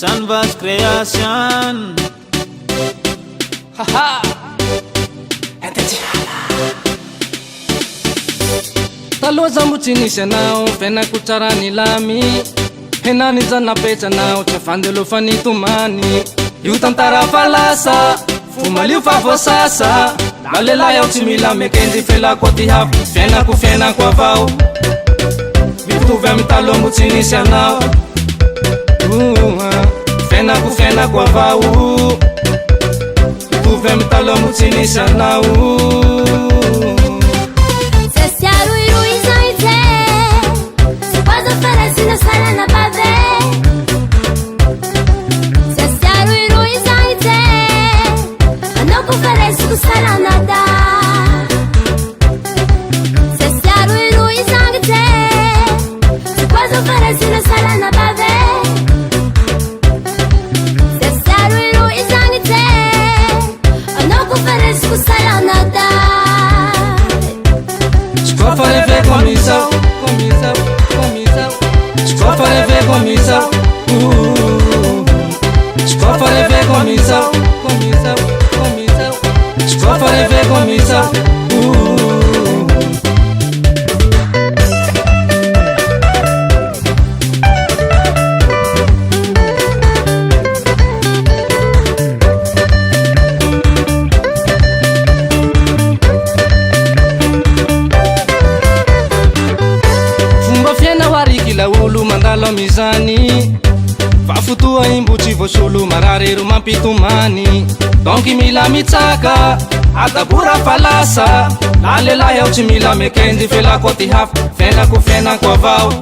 Canvas Creation. Haha. Taloha zambo tsy nisy anao fiainako tsara nilamy henany zanapetrana tsy afandy aloha fa nitomany io tantara falasa fo malio fa voasasa na lehilahy aho tsy mila mekendy felako aty hafo fiainako avao mitovy amy taloha mbo tsy nisy anao fiainako avao mitovy amy taloha mbo tsy nisy anao. Olo mandalo amizany fa fotoa imbo tsy voasolo mararero mampitomany donc mila mitsaka adabora falasa na lehilahy aho tsy mila mekendy felako aty hafo fiainako avao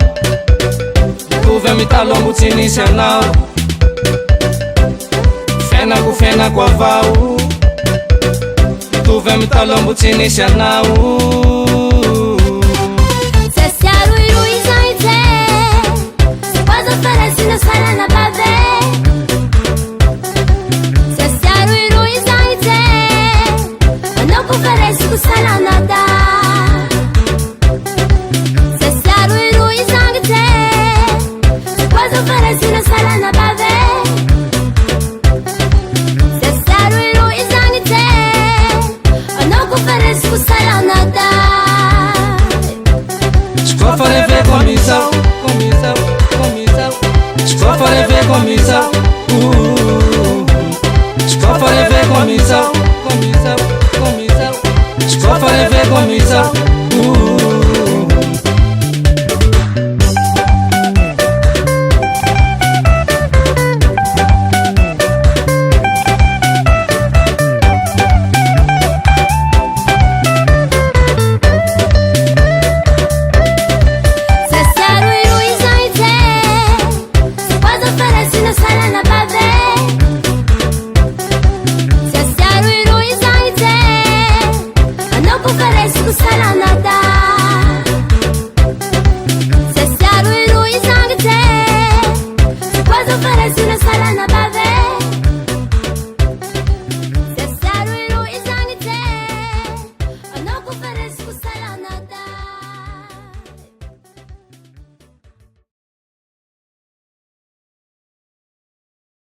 mitovy amy taloha mbo tsy nisy anao fiainako avao mitovy amy taloha mbo tsy nisy anao. Tu peux pas rêver comme ça.